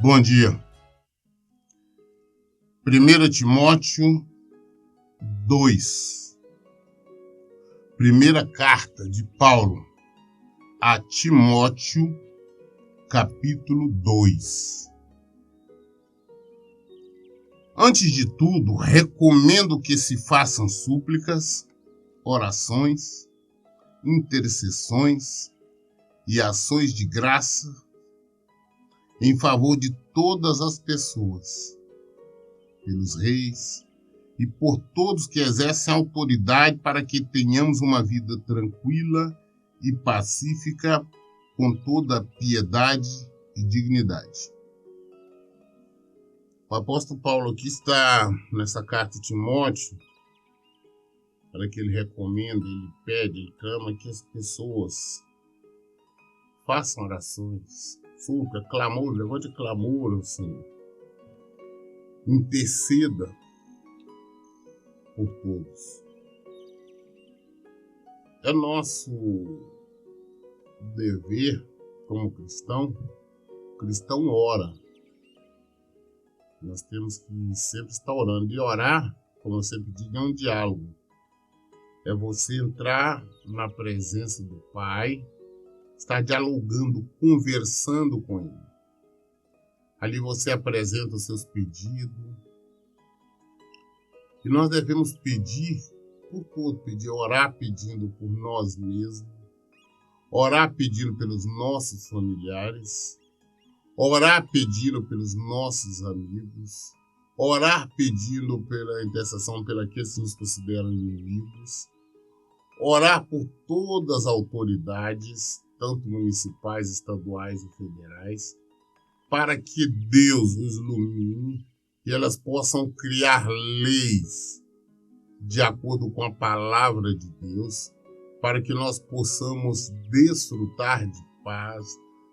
Bom dia. 1 Timóteo 2. Primeira carta de Paulo a Timóteo, capítulo 2. Antes de tudo, recomendo que se façam súplicas, orações, intercessões e ações de graça em favor de todas as pessoas, pelos reis e por todos que exercem autoridade, para que tenhamos uma vida tranquila e pacífica, com toda piedade e dignidade. O apóstolo Paulo aqui está nessa carta de Timóteo, para que ele recomenda, ele pede, ele clama que as pessoas façam orações, súplica, clamor, levante clamor ao Senhor. Interceda por todos. É nosso dever como cristão. O cristão ora. Nós temos que sempre estar orando. E orar, como eu sempre digo, é um diálogo. É você entrar na presença do Pai, estar dialogando, conversando com Ele. Ali você apresenta os seus pedidos. E nós devemos pedir por tudo, orar pedindo por nós mesmos, orar pedindo pelos nossos familiares, orar pedindo pelos nossos amigos, orar pedindo pela intercessão pelos que nos consideram inimigos, orar por todas as autoridades, tanto municipais, estaduais e federais, para que Deus os ilumine e elas possam criar leis de acordo com a palavra de Deus, para que nós possamos desfrutar de paz,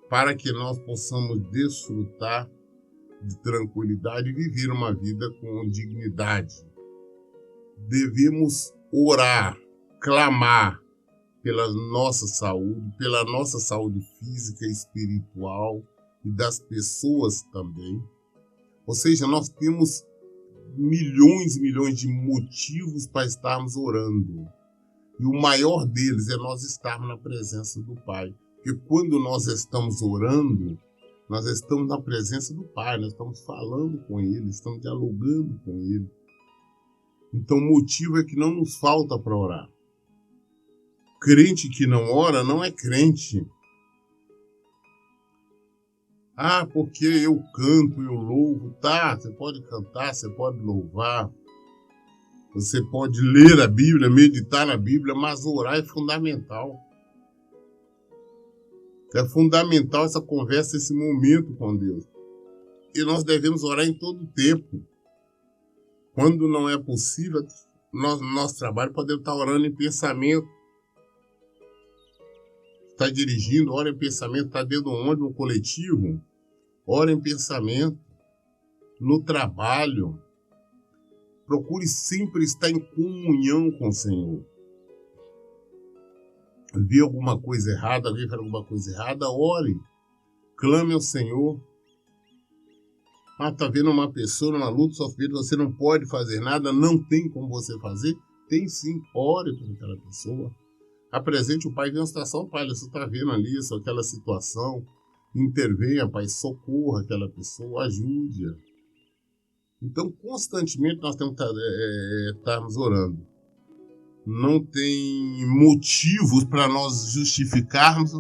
para que nós possamos desfrutar de tranquilidade e viver uma vida com dignidade. Devemos orar, clamar pela nossa saúde física e espiritual e das pessoas também. Ou seja, nós temos milhões e milhões de motivos para estarmos orando. E o maior deles é nós estarmos na presença do Pai. Porque quando nós estamos orando, nós estamos na presença do Pai, nós estamos falando com Ele, estamos dialogando com Ele. Então o motivo é que não nos falta para orar. Crente que não ora não é crente. Ah, porque eu canto, eu louvo. Tá, você pode cantar, você pode louvar. Você pode ler a Bíblia, meditar na Bíblia, mas orar é fundamental. É fundamental essa conversa, esse momento com Deus. E nós devemos orar em todo o tempo. Quando não é possível, nós, no nosso trabalho, podemos estar orando em pensamento. Está dirigindo, ora em pensamento, está dentro do ônibus, no coletivo, ora em pensamento, no trabalho. Procure sempre estar em comunhão com o Senhor. Vê alguma coisa errada, alguém faz alguma coisa errada, ore, clame ao Senhor. Ah, está vendo uma pessoa numa luta, sofrendo, você não pode fazer nada, não tem como você fazer? Tem sim, ore por aquela pessoa. Apresente o Pai, vê uma situação, Pai, você está vendo ali, aquela situação, intervenha, Pai, socorra aquela pessoa, ajude-a. Então, constantemente nós temos que estarmos orando. Não tem motivos para nós justificarmos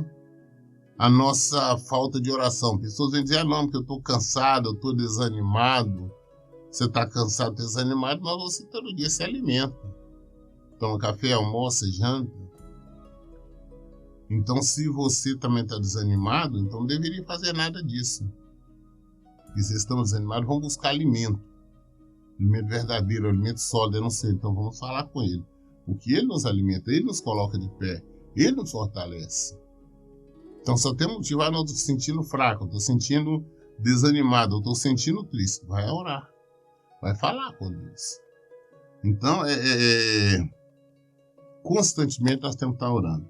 a nossa falta de oração. Pessoas vão dizer, não, porque eu estou cansado, eu estou desanimado. Você está cansado, desanimado, mas você todo dia se alimenta. Toma café, almoça, janta. Então, se você também está desanimado, então não deveria fazer nada disso. E se estamos desanimados, vamos buscar alimento. Alimento verdadeiro, alimento sólido, eu não sei. Então vamos falar com Ele. Porque Ele nos alimenta, Ele nos coloca de pé, Ele nos fortalece. Então só tem motivo, não estou sentindo fraco, estou sentindo desanimado, estou sentindo triste. Vai orar, vai falar com Deus. Então, constantemente nós temos que estar orando.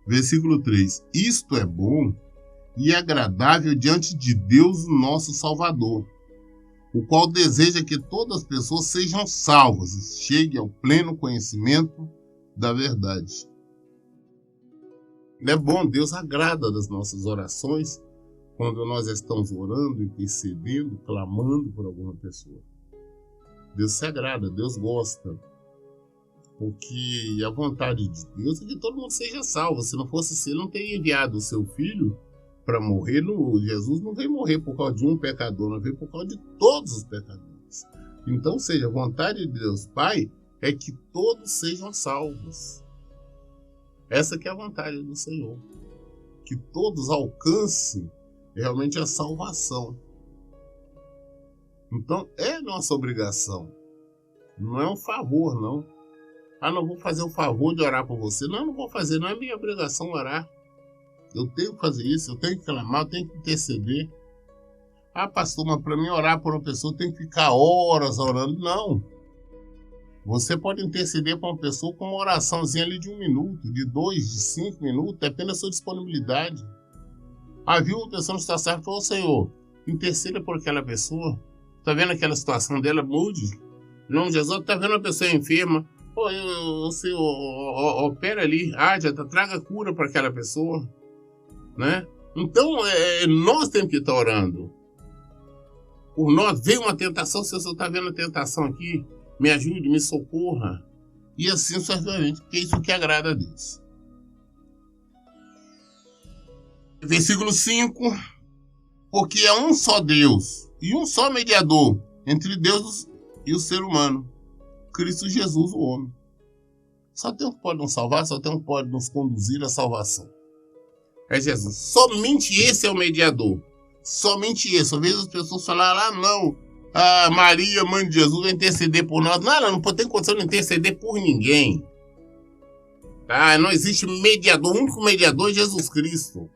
Versículo 3. Isto é bom e agradável diante de Deus, o nosso Salvador, o qual deseja que todas as pessoas sejam salvas e cheguem ao pleno conhecimento da verdade. É bom, Deus agrada das nossas orações quando nós estamos orando, intercedendo, clamando por alguma pessoa. Deus se agrada, Deus gosta. Porque a vontade de Deus é que todo mundo seja salvo. Se não fosse assim, ele não teria enviado o seu filho para morrer. Jesus não veio morrer por causa de um pecador, não veio por causa de todos os pecadores. Então, a vontade de Deus Pai é que todos sejam salvos. Essa que é a vontade do Senhor. Que todos alcancem realmente a salvação. Então, é nossa obrigação. Não é um favor, não. Não vou fazer o favor de orar por você. Não vou fazer. Não é minha obrigação orar. Eu tenho que fazer isso, eu tenho que clamar, eu tenho que interceder. Pastor, mas para mim orar por uma pessoa tem que ficar horas orando. Não. Você pode interceder por uma pessoa com uma oraçãozinha ali de 1 minuto, de 2, de 5 minutos, depende da sua disponibilidade. Viu uma pessoa não está certa, falou, Senhor, interceda por aquela pessoa. Está vendo aquela situação dela? Mude. Em nome de Jesus, está vendo uma pessoa enferma? Senhor, opera ali, traga cura para aquela pessoa. Né? Então, nós temos que estar orando. Por nós, veio uma tentação, se você está vendo a tentação aqui, me ajude, me socorra. E assim sucessivamente, porque é isso que agrada a Deus. Versículo 5. Porque é um só Deus e um só mediador entre Deus e o ser humano, Cristo Jesus, o homem. Só tem um que pode nos salvar, só tem um que pode nos conduzir à salvação. É Jesus. Somente esse é o mediador. Somente esse. Às vezes as pessoas falam, não, Maria, mãe de Jesus, vai interceder por nós. Não tem condição de interceder por ninguém. Não existe mediador. O único mediador é Jesus Cristo.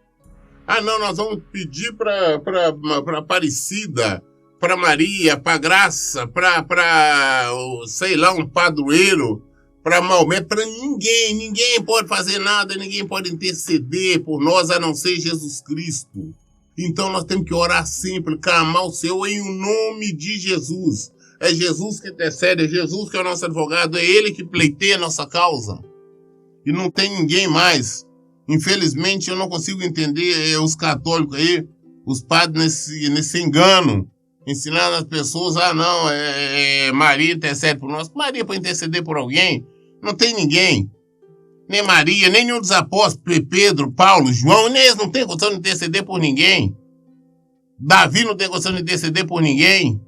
Nós vamos pedir para Aparecida, para Maria, para Graça, para um padroeiro, para Maomé, para ninguém. Ninguém pode fazer nada, ninguém pode interceder por nós, a não ser Jesus Cristo. Então nós temos que orar sempre, clamar o Senhor em nome de Jesus. É Jesus que intercede, é Jesus que é o nosso advogado, é Ele que pleiteia a nossa causa. E não tem ninguém mais. Infelizmente eu não consigo entender os católicos aí, os padres nesse engano, ensinando as pessoas, Maria intercede por nós. Maria para interceder por alguém? Não tem ninguém. Nem Maria, nem nenhum dos apóstolos, Pedro, Paulo, João, nem eles não têm condição de interceder por ninguém. Davi não tem condição de interceder por ninguém.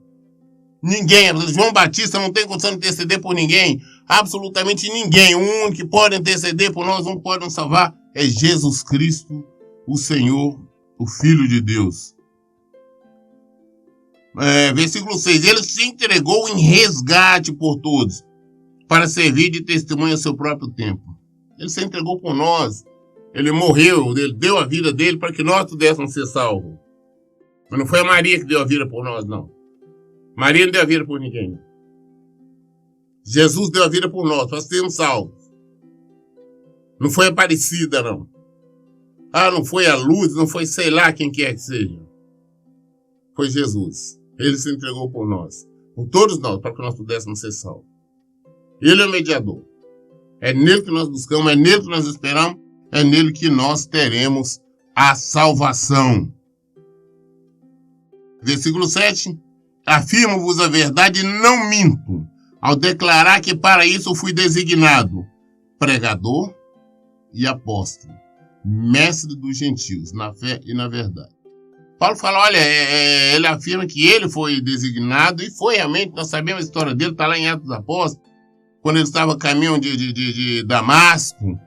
Ninguém. João Batista não tem condição de interceder por ninguém. Absolutamente ninguém. O único que pode interceder por nós, um pode nos salvar, é Jesus Cristo, o Senhor, o Filho de Deus. Versículo 6. Ele se entregou em resgate por todos, para servir de testemunho ao seu próprio tempo. Ele se entregou por nós. Ele morreu, ele deu a vida dele para que nós pudéssemos ser salvos. Mas não foi a Maria que deu a vida por nós, não. Maria não deu a vida por ninguém. Não. Jesus deu a vida por nós, para sermos salvos. Não foi Aparecida, não. Não foi a luz, não foi sei lá quem quer que seja. Foi Jesus. Ele se entregou por nós. Por todos nós, para que nós pudéssemos ser salvos. Ele é o mediador. É nele que nós buscamos, é nele que nós esperamos, é nele que nós teremos a salvação. Versículo 7. Afirmo-vos a verdade e não minto, ao declarar que para isso fui designado pregador e apóstolo, mestre dos gentios, na fé e na verdade. Paulo fala, ele afirma que ele foi designado, e foi realmente, nós sabemos a história dele, está lá em Atos dos Apóstolos, quando ele estava a caminho de Damasco,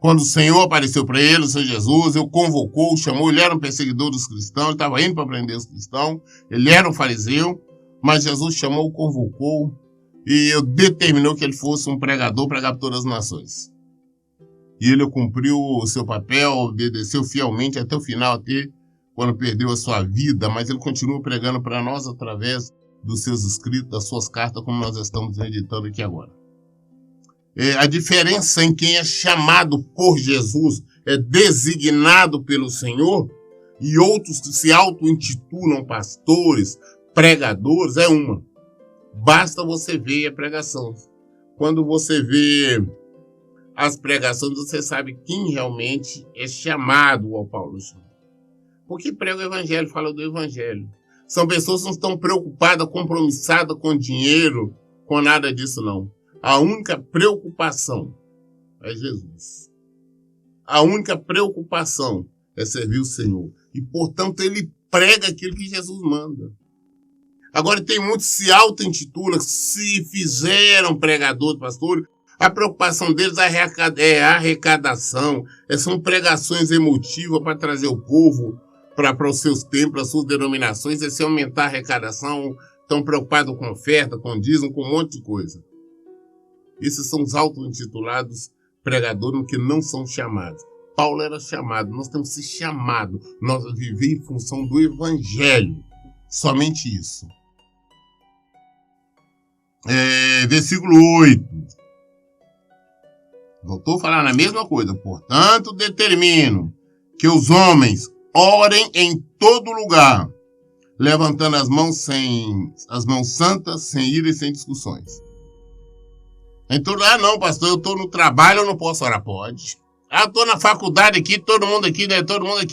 quando o Senhor apareceu para ele, o Senhor Jesus, ele o convocou, chamou, ele era um perseguidor dos cristãos, ele estava indo para prender os cristãos, ele era um fariseu, mas Jesus chamou, o convocou, e determinou que ele fosse um pregador, pregar para todas as nações. E ele cumpriu o seu papel, obedeceu fielmente até o final, até quando perdeu a sua vida, mas ele continua pregando para nós através dos seus escritos, das suas cartas, como nós estamos meditando aqui agora. A diferença em quem é chamado por Jesus, é designado pelo Senhor, e outros que se auto-intitulam pastores, pregadores, é uma. Basta você ver a pregação. Quando você vê as pregações, você sabe quem realmente é chamado ao Paulo chama. Porque prega o evangelho, fala do evangelho. São pessoas que não estão preocupadas, compromissadas com dinheiro, com nada disso não. A única preocupação é Jesus. A única preocupação é servir o Senhor. E, portanto, ele prega aquilo que Jesus manda. Agora, tem muitos que se auto-intitulam, se fizeram pregadores, pastores. A preocupação deles é a arrecadação. São pregações emotivas para trazer o povo para os seus templos, as suas denominações. É se aumentar a arrecadação. Estão preocupados com oferta, com dízimo, com um monte de coisa. Esses são os auto-intitulados pregadores que não são chamados. Paulo era chamado, nós temos que ser chamados. Nós vivemos em função do evangelho. Somente isso. Versículo 8. Voltou a falar na mesma coisa. Portanto, determino que os homens orem em todo lugar, levantando as mãos santas, sem ira e sem discussões. Então, não, pastor, eu estou no trabalho, eu não posso orar. Pode. Estou na faculdade aqui, todo mundo aqui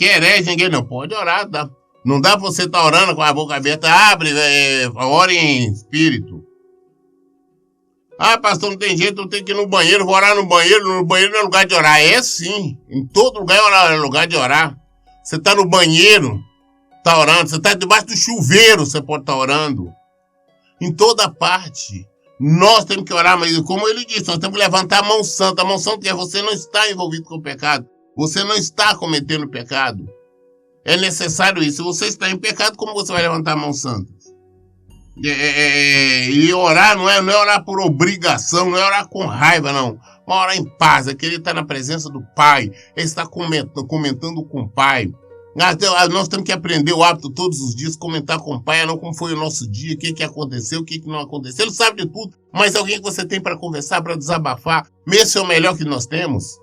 é herege, ninguém não pode orar, tá? Não dá pra você estar orando com a boca aberta, ore em espírito. Pastor, não tem jeito, eu tenho que ir no banheiro, vou orar no banheiro não é lugar de orar. É sim, em todo lugar é lugar de orar. Você está no banheiro, está orando, você está debaixo do chuveiro, você pode estar orando. Em toda parte. Nós temos que orar, mas como ele disse, nós temos que levantar a mão santa. A mão santa é você não está envolvido com o pecado. Você não está cometendo pecado. É necessário isso. Se você está em pecado, como você vai levantar a mão santa? E orar não é orar por obrigação, não é orar com raiva, não. Mas orar em paz, é que ele está na presença do Pai. Ele está comentando com o Pai. Nós temos que aprender o hábito todos os dias, comentar com o Pai, não como foi o nosso dia, o que aconteceu, o que não aconteceu. Ele sabe de tudo, mas alguém que você tem para conversar, para desabafar, esse é o melhor que nós temos.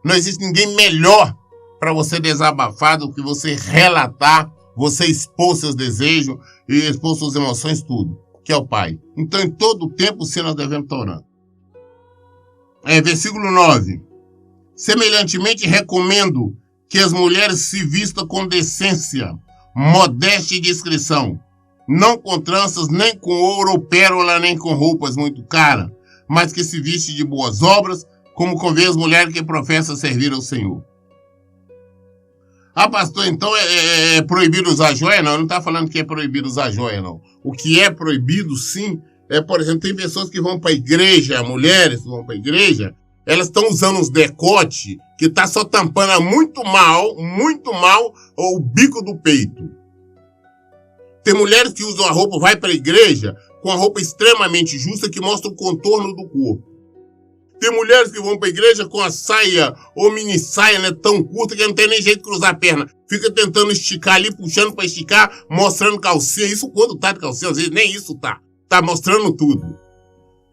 Não existe ninguém melhor para você desabafar do que você relatar, você expor seus desejos e expor suas emoções, tudo, que é o Pai. Então, em todo o tempo, sim, nós devemos estar orando. Versículo 9. Semelhantemente, recomendo que as mulheres se vistam com decência, modéstia e discrição, não com tranças, nem com ouro ou pérola, nem com roupas muito caras, mas que se viste de boas obras, como convém as mulheres que professam servir ao Senhor. Pastor, então é proibido usar joia? Não está falando que é proibido usar joia, não. O que é proibido, sim, por exemplo, tem pessoas que vão para a igreja, mulheres que vão para a igreja, elas estão usando uns decote que está só tampando muito mal, o bico do peito. Tem mulheres que usam a roupa, vai para a igreja, com a roupa extremamente justa que mostra o contorno do corpo. Tem mulheres que vão para a igreja com a saia ou mini saia, né, tão curta que não tem nem jeito de cruzar a perna. Fica tentando esticar ali, puxando para esticar, mostrando calcinha. Isso quando tá de calcinha, às vezes nem isso tá. Tá mostrando tudo.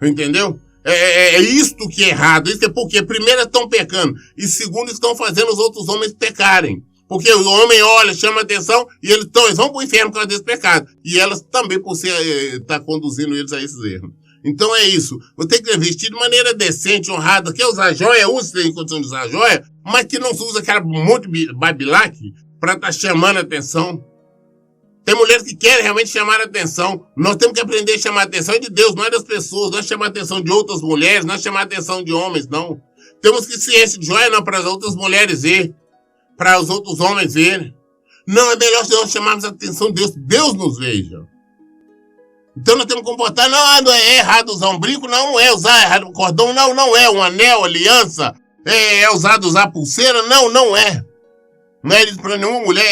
Entendeu? É isto que é errado. Isso é porque, primeiro, estão pecando. E segundo, estão fazendo os outros homens pecarem. Porque o homem olha, chama atenção e eles vão para o inferno por causa desse pecado. E elas também, por estar conduzindo eles a esses erros. Então é isso. Você tem que vestir de maneira decente, honrada. Quer usar joia? Use, tem condição de usar joia. Mas que não se usa aquela monte de babilaque para estar chamando a atenção. Tem mulheres que querem realmente chamar a atenção. Nós temos que aprender a chamar a atenção de Deus, não é das pessoas. Não é chamar a atenção de outras mulheres, não é chamar a atenção de homens, não. Temos que se encher de joia, não, para as outras mulheres ver. Para os outros homens verem. Não, é melhor se nós chamarmos a atenção de Deus. Deus nos veja. Então nós temos que comportar, não é errado usar um brinco, não é usar um cordão, não é um anel, aliança, é usar pulseira, não é. Não é para nenhuma mulher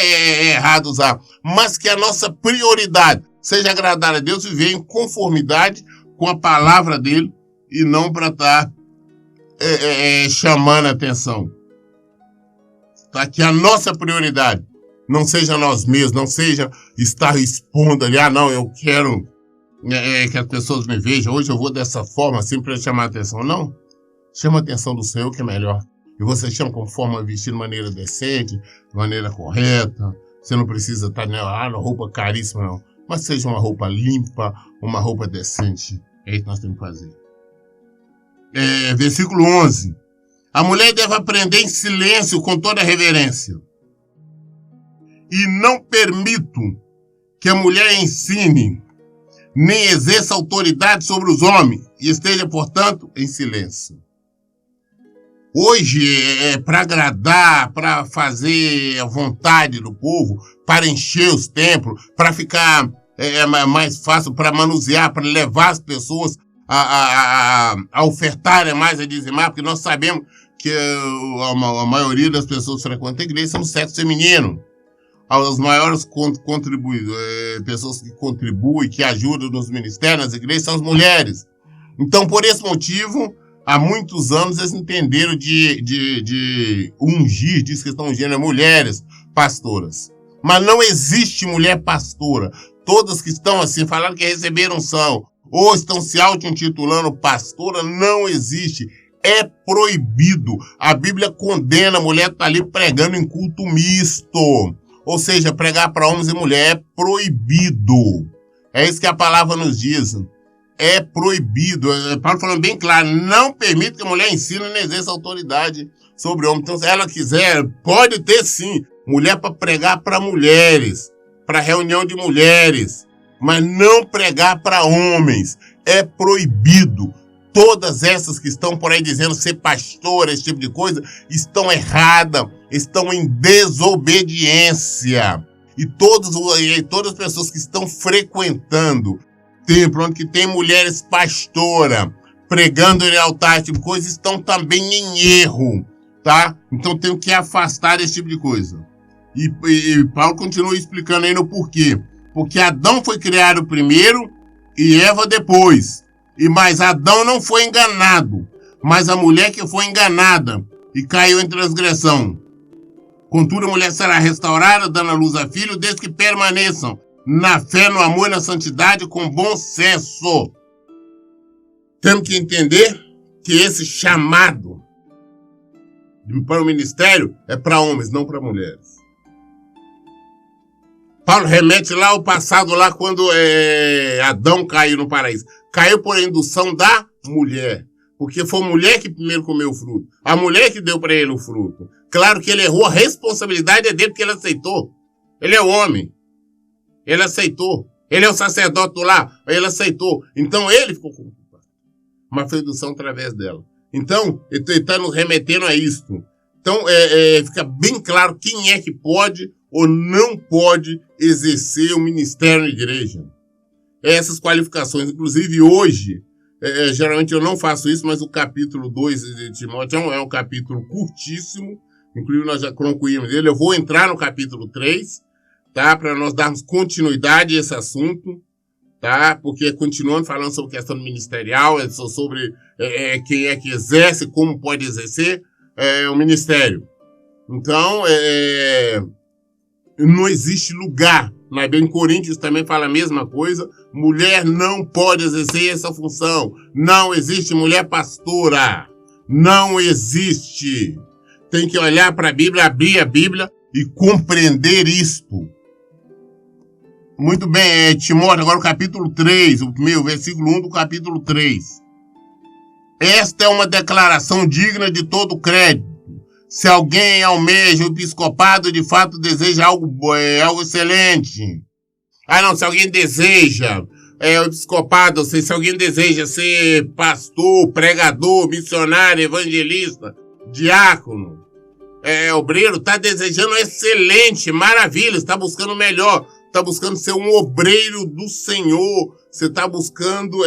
errado usar, mas que a nossa prioridade seja agradar a Deus e viver em conformidade com a palavra dele e não para estar chamando a atenção. Tá? Que a nossa prioridade não seja nós mesmos, não seja estar expondo ali, não, eu quero que as pessoas me vejam, hoje eu vou dessa forma assim para chamar a atenção. Não, chama a atenção do Senhor que é melhor. E você chama conforme vestir de maneira decente, de maneira correta, Você não precisa estar na roupa caríssima, não. Mas seja uma roupa limpa, uma roupa decente. É isso que nós temos que fazer. Versículo 11. A mulher deve aprender em silêncio com toda reverência. E não permito que a mulher ensine, nem exerça autoridade sobre os homens, e esteja, portanto, em silêncio. Hoje é para agradar, para fazer a vontade do povo, para encher os templos, para ficar mais fácil, para manusear, para levar as pessoas a ofertarem mais, a dizimar, porque nós sabemos que a maioria das pessoas que frequentam a igreja são do sexo feminino. As maiores pessoas que contribuem, que ajudam nos ministérios, nas igrejas, são as mulheres. Então, por esse motivo, há muitos anos eles entenderam de ungir, diz que estão ungindo mulheres pastoras. Mas não existe mulher pastora. Todas que estão assim, falando que receberam unção, ou estão se auto-intitulando pastora, não existe. É proibido. A Bíblia condena a mulher estar ali pregando em culto misto. Ou seja, pregar para homens e mulheres é proibido. É isso que a palavra nos diz. É proibido. Paulo falando bem claro, não permite que a mulher ensine nem exerça autoridade sobre o homem. Então, se ela quiser, pode ter sim. Mulher para pregar para mulheres, para reunião de mulheres, mas não pregar para homens. É proibido. Todas essas que estão por aí dizendo ser pastora, esse tipo de coisa, estão erradas, estão em desobediência. E todas as pessoas que estão frequentando templo, onde tem mulheres pastora, pregando em altar, esse tipo de coisa, estão também em erro, tá? Então tem que afastar esse tipo de coisa. E Paulo continua explicando aí no porquê. Porque Adão foi criado primeiro e Eva depois. Mas Adão não foi enganado, mas a mulher que foi enganada e caiu em transgressão. Contudo, a mulher será restaurada, dando à luz a filho, desde que permaneçam na fé, no amor e na santidade, com bom senso. Temos que entender que esse chamado para o ministério é para homens, não para mulheres. Paulo remete lá ao passado, lá quando Adão caiu no paraíso. Caiu por indução da mulher. Porque foi a mulher que primeiro comeu o fruto. A mulher que deu para ele o fruto. Claro que ele errou, a responsabilidade é dele porque ele aceitou. Ele é o homem. Ele aceitou. Ele é o sacerdote lá. Ele aceitou. Então ele ficou culpado. Mas foi indução através dela. Então, ele está nos remetendo a isto. Então, fica bem claro quem é que pode ou não pode exercer o ministério na igreja. Essas qualificações. Inclusive, hoje, geralmente eu não faço isso, mas o capítulo 2 de Timóteo é um capítulo curtíssimo. Inclusive, nós já concluímos ele. Eu vou entrar no capítulo 3, tá? Para nós darmos continuidade a esse assunto, tá? Porque continuando falando sobre questão ministerial, sobre quem é que exerce, como pode exercer o ministério. Então, não existe lugar. Na Bíblia, em Coríntios também fala a mesma coisa. Mulher não pode exercer essa função. Não existe mulher pastora. Não existe. Tem que olhar para a Bíblia, abrir a Bíblia e compreender isto. Muito bem, Timóteo, agora o capítulo 3, o versículo 1 do capítulo 3. Esta é uma declaração digna de todo crédito. Se alguém almeja o episcopado, de fato deseja algo excelente. Se alguém deseja o episcopado, se alguém deseja ser pastor, pregador, missionário, evangelista, diácono, obreiro, está desejando excelente, maravilha, está buscando o melhor, está buscando ser um obreiro do Senhor, você está buscando,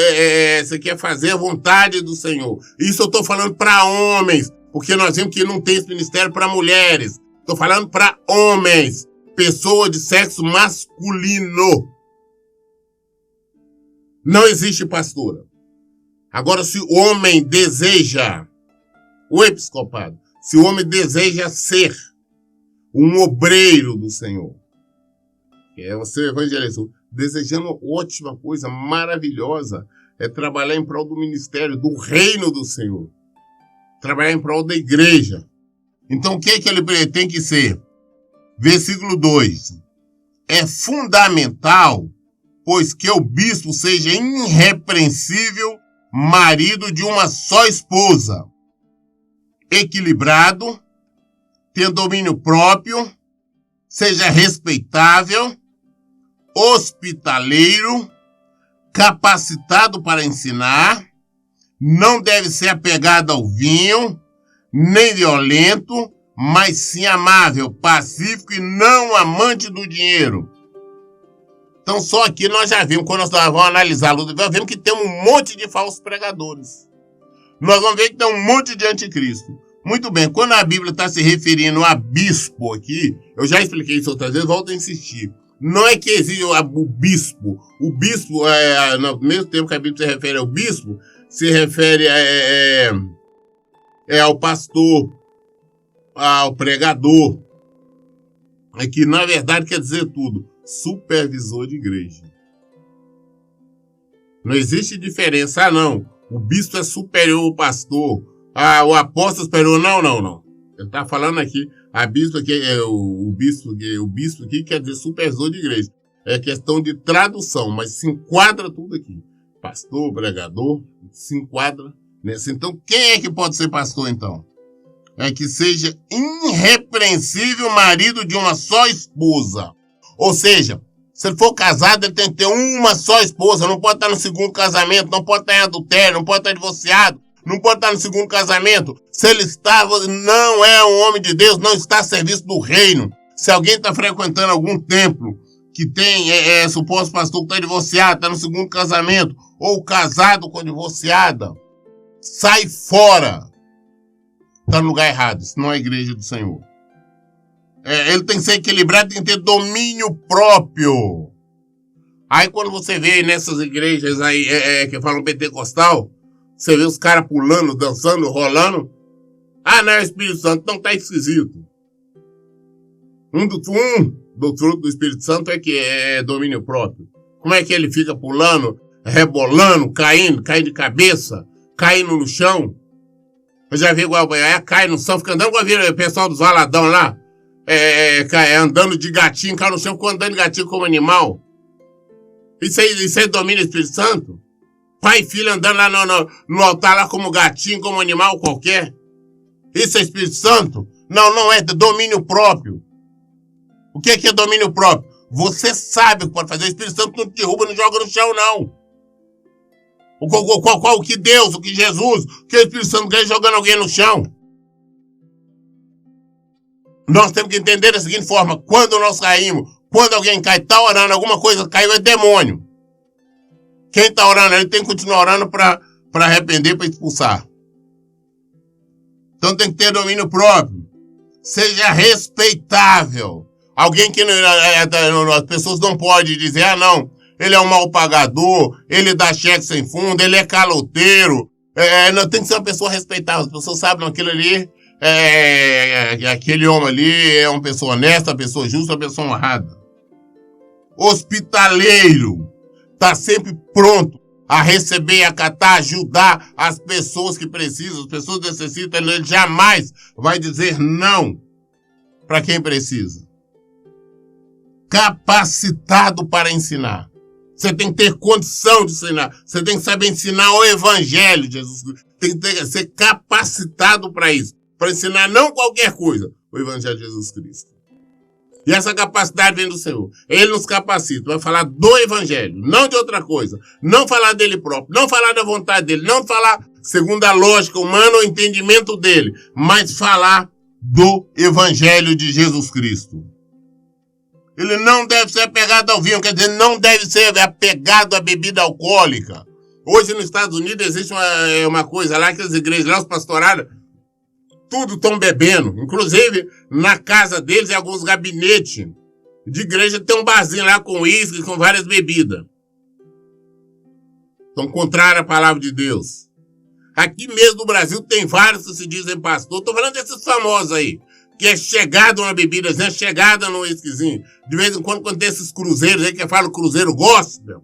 você quer fazer a vontade do Senhor. Isso eu estou falando para homens, porque nós vimos que não tem esse ministério para mulheres. Estou falando para homens, pessoas de sexo masculino. Não existe pastora. Agora, se o homem deseja o episcopado, se o homem deseja ser um obreiro do Senhor, você evangelista, desejando ótima coisa, maravilhosa, é trabalhar em prol do ministério, do reino do Senhor. Trabalhar em prol da igreja. Então, o que ele tem que ser? Versículo 2. é fundamental, pois que o bispo seja irrepreensível, marido de uma só esposa, equilibrado, tenha domínio próprio, seja respeitável, hospitaleiro, capacitado para ensinar, não deve ser apegado ao vinho, nem violento, mas sim amável, pacífico e não amante do dinheiro. Então só aqui nós já vimos, quando nós vamos analisar a luta, nós vemos que tem um monte de falsos pregadores. Nós vamos ver que tem um monte de anticristo. Muito bem, quando a Bíblia está se referindo a bispo aqui, eu já expliquei isso outras vezes, volto a insistir. Não é que existe o bispo. O bispo, no mesmo tempo que a Bíblia se refere ao bispo, se refere ao pastor, ao pregador. É que, na verdade, quer dizer tudo. Supervisor de igreja. Não existe diferença, não. O bispo é superior ao pastor. O apóstolo superior, não. Ele está falando aqui, a bispo aqui, o bispo aqui quer dizer supervisor de igreja. É questão de tradução, mas se enquadra tudo aqui. Pastor, pregador, se enquadra nesse. Então, quem é que pode ser pastor, então? É que seja irrepreensível marido de uma só esposa. Ou seja, se ele for casado, ele tem que ter uma só esposa. Não pode estar no segundo casamento, não pode estar em adultério, não pode estar divorciado, não pode estar no segundo casamento. Se ele não é um homem de Deus, não está a serviço do reino. Se alguém está frequentando algum templo que tem suposto pastor que está divorciado, está no segundo casamento, ou casado com divorciada, sai fora. Está no lugar errado, isso não é a igreja do Senhor. Ele tem que ser equilibrado, tem que ter domínio próprio. Aí quando você vê nessas igrejas aí que falam pentecostal, você vê os caras pulando, dançando, rolando. Não é o Espírito Santo, então tá esquisito. Um do fruto do Espírito Santo é que é domínio próprio. Como é que ele fica pulando, rebolando, caindo de cabeça, caindo no chão? Eu já vi igual, cai no chão, fica andando com o pessoal dos valadão lá. Andando de gatinho, cai no chão, ficou andando de gatinho como animal. Isso aí domina o Espírito Santo? Pai e filho andando lá no altar lá como gatinho, como animal qualquer. Isso é Espírito Santo? Não é domínio próprio. O que é domínio próprio? Você sabe o que pode fazer. O Espírito Santo não te derruba, não joga no chão, não. O que Deus, o que Jesus, o que o Espírito Santo quer jogando alguém no chão? Nós temos que entender da seguinte forma: quando nós caímos, quando alguém cai, está orando, alguma coisa caiu, é demônio. Quem está orando, ele tem que continuar orando para arrepender, para expulsar. Então tem que ter domínio próprio. Seja respeitável. Alguém que as pessoas não podem dizer, não, ele é um mal pagador, ele dá cheque sem fundo, ele é caloteiro. Não, tem que ser uma pessoa respeitável. As pessoas sabem aquilo ali. Aquele homem ali é uma pessoa honesta, uma pessoa justa, uma pessoa honrada. Hospitaleiro, está sempre pronto a receber, acatar, ajudar as pessoas que precisam, as pessoas necessitam. Ele jamais vai dizer não para quem precisa. Capacitado para ensinar. Você tem que ter condição de ensinar. Você tem que saber ensinar o Evangelho de Jesus Cristo. Tem que ser capacitado para isso. Para ensinar não qualquer coisa, o Evangelho de Jesus Cristo. E essa capacidade vem do Senhor. Ele nos capacita, vai falar do Evangelho, não de outra coisa. Não falar dele próprio, não falar da vontade dele, não falar segundo a lógica humana ou o entendimento dele, mas falar do Evangelho de Jesus Cristo. Ele não deve ser apegado ao vinho, quer dizer, não deve ser apegado à bebida alcoólica. Hoje nos Estados Unidos existe uma coisa lá que as igrejas, lá os pastorados, tudo estão bebendo. Inclusive, na casa deles, em alguns gabinetes de igreja, tem um barzinho lá com uísque, com várias bebidas. Então, contrário à palavra de Deus. Aqui mesmo no Brasil tem vários que se dizem pastor. Estou falando desses famosos aí, que é chegado na bebida, é chegada no uísquezinho. De vez em quando tem esses cruzeiros aí, que fala cruzeiro gospel,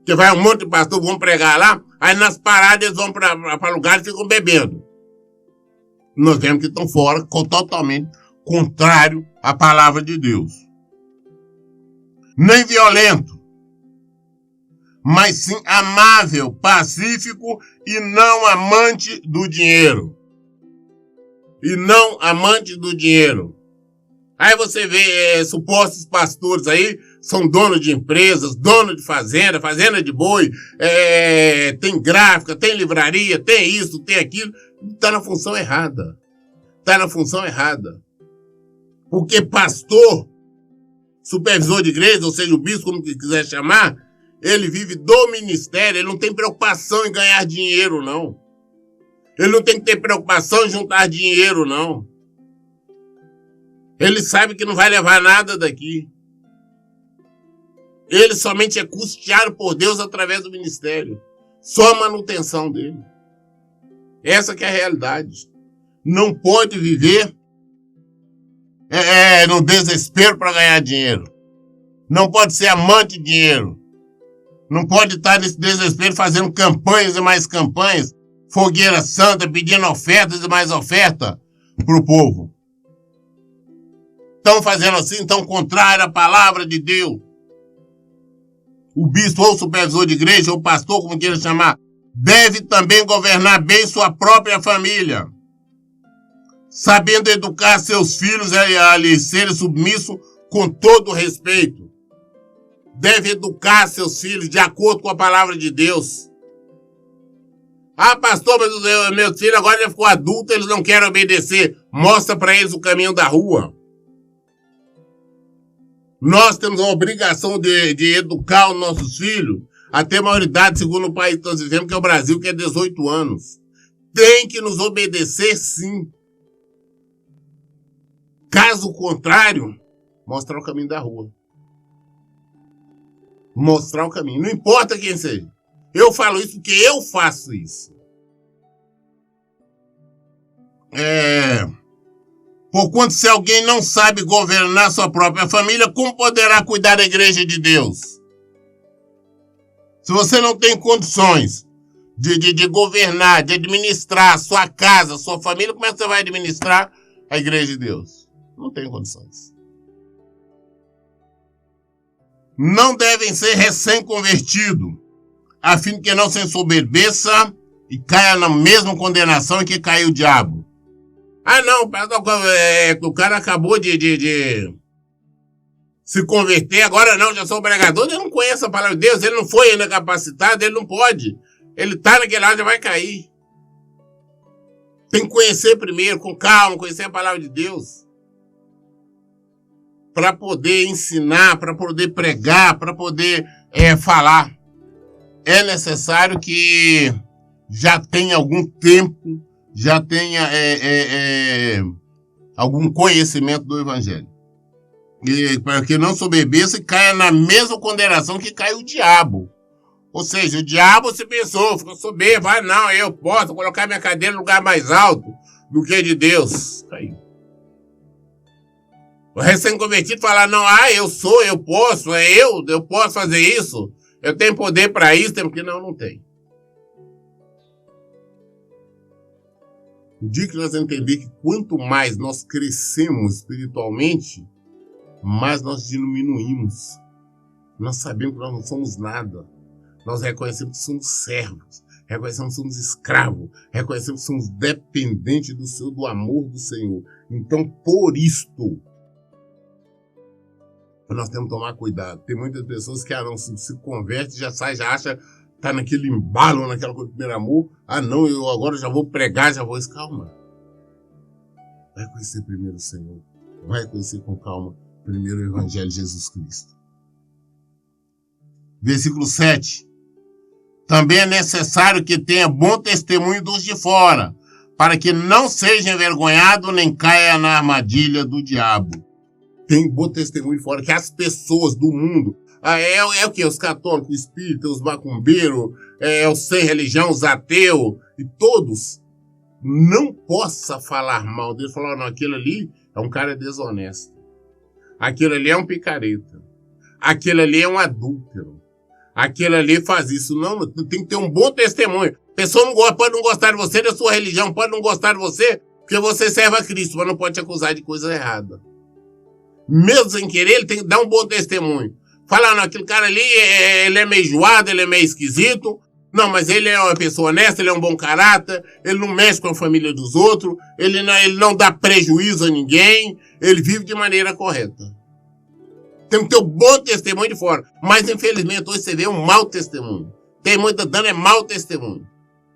que vai um monte de pastor, vão pregar lá, aí nas paradas eles vão para lugares e ficam bebendo. Nós vemos que estão fora, totalmente contrário à palavra de Deus. nem violento, mas sim amável, pacífico e não amante do dinheiro. E não amante do dinheiro. Aí você vê supostos pastores aí, são donos de empresas, donos de fazenda, fazenda de boi, tem gráfica, tem livraria, tem isso, tem aquilo. Está na função errada. Está na função errada. Porque pastor, supervisor de igreja, ou seja, o bispo, como quiser chamar, ele vive do ministério, ele não tem preocupação em ganhar dinheiro, não. Ele não tem que ter preocupação em juntar dinheiro, não. Ele sabe que não vai levar nada daqui. Ele somente é custeado por Deus através do ministério. Só a manutenção dele. Essa que é a realidade. Não pode viver no desespero para ganhar dinheiro. Não pode ser amante de dinheiro. Não pode estar nesse desespero fazendo campanhas e mais campanhas, fogueira santa, pedindo ofertas e mais ofertas para o povo. Estão fazendo assim, estão contrário à palavra de Deus. O bispo ou supervisor de igreja ou pastor, como queira chamar, deve também governar bem sua própria família, sabendo educar seus filhos a lhes serem submissos com todo respeito. Deve educar seus filhos de acordo com a palavra de Deus. Ah, pastor, mas meus filhos agora já ficou adulto, eles não querem obedecer. Mostra para eles o caminho da rua. Nós temos a obrigação de educar os nossos filhos até a maioridade, segundo o país que nós vivemos, que é o Brasil, que é 18 anos. Tem que nos obedecer, sim. Caso contrário, mostrar o caminho da rua. Mostrar o caminho. Não importa quem seja. Eu falo isso porque eu faço isso. Porquanto se alguém não sabe governar sua própria família, como poderá cuidar da igreja de Deus? Se você não tem condições de governar, de administrar a sua casa, a sua família, como é que você vai administrar a igreja de Deus? Não tem condições. Não devem ser recém-convertidos, a fim de que não se ensoberbeça e caia na mesma condenação em que caiu o diabo. Ah, não, o cara acabou de se converter, agora não, já sou pregador, ele não conhece a palavra de Deus, ele não foi ainda capacitado, ele não pode. Ele tá naquele lado, já vai cair. Tem que conhecer primeiro, com calma, conhecer a palavra de Deus. Para poder ensinar, para poder pregar, para poder falar. É necessário que já tenha algum tempo, já tenha algum conhecimento do Evangelho. E para que não soberbeça e caia na mesma condenação que cai o diabo. Ou seja, o diabo se pensou, ficou soberbo, não, eu posso colocar minha cadeira no lugar mais alto do que de Deus. Caiu. O recém-convertido fala, não, eu sou, eu posso, eu posso fazer isso, eu tenho poder para isso, porque não tem. O dia que nós entender que quanto mais nós crescemos espiritualmente, mais nós diminuímos. Nós sabemos que nós não somos nada. Nós reconhecemos que somos servos, reconhecemos que somos escravos, reconhecemos que somos dependentes do amor do Senhor. Então, por isto, nós temos que tomar cuidado. Tem muitas pessoas que não se converte, já sai, já acha, tá naquele embalo, naquela coisa do primeiro amor. Não, eu agora já vou pregar, já vou. Calma. Vai conhecer primeiro o Senhor. Vai conhecer com calma primeiro o Evangelho de Jesus Cristo. Versículo 7. Também é necessário que tenha bom testemunho dos de fora, para que não seja envergonhado nem caia na armadilha do diabo. Tem bom testemunho de fora, que as pessoas do mundo, é o que? Os católicos, os espíritas, os macumbeiros, os sem religião, os ateus, e todos não possa falar mal dele, falar, não, aquele ali é um cara desonesto, aquele ali é um picareta, aquele ali é um adúltero, aquele ali faz isso. Não, tem que ter um bom testemunho. A pessoa pode não gostar de você, da sua religião, pode não gostar de você, porque você serve a Cristo, mas não pode te acusar de coisa errada. Mesmo sem querer, ele tem que dar um bom testemunho. Falar, não, aquele cara ali, ele é meio enjoado, ele é meio esquisito. Não, mas ele é uma pessoa honesta, ele é um bom caráter, ele não mexe com a família dos outros, ele não dá prejuízo a ninguém, ele vive de maneira correta. Tem que ter um bom testemunho de fora. Mas, infelizmente, hoje você vê um mau testemunho. Tem muita dano, é mau testemunho.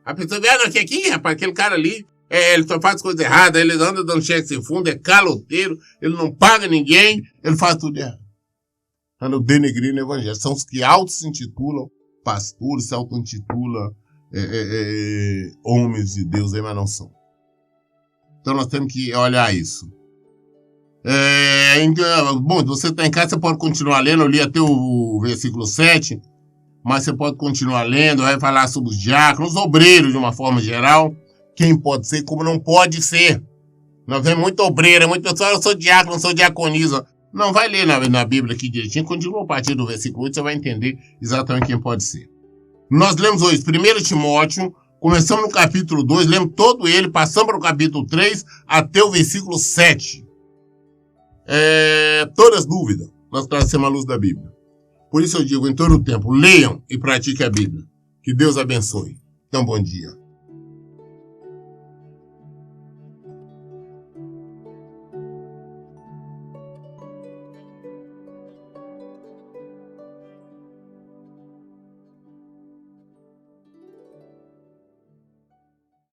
A pessoa vê, não, aqui, rapaz, aquele cara ali, ele só faz coisa errada, ele anda dando cheque sem fundo, é caloteiro, ele não paga ninguém, ele faz tudo errado. Anda denegrindo o evangelho. São os que se intitulam pastores, se auto-intitulam homens de Deus, mas não são. Então nós temos que olhar isso. Bom, se você está em casa, você pode continuar lendo. Eu li até o versículo 7, mas você pode continuar lendo. Vai falar sobre os diáconos, os obreiros de uma forma geral. Quem pode ser, como não pode ser. Nós vemos muito obreiro, muito pessoal, eu sou diácono, eu sou diaconisa. Não, vai ler na Bíblia aqui direitinho, continua a partir do versículo 8, você vai entender exatamente quem pode ser. Nós lemos hoje 1 Timóteo, começamos no capítulo 2, lemos todo ele, passamos para o capítulo 3 até o versículo 7. Todas dúvidas, nós trazemos a luz da Bíblia. Por isso eu digo, em todo o tempo, leiam e pratiquem a Bíblia. Que Deus abençoe. Então, bom dia.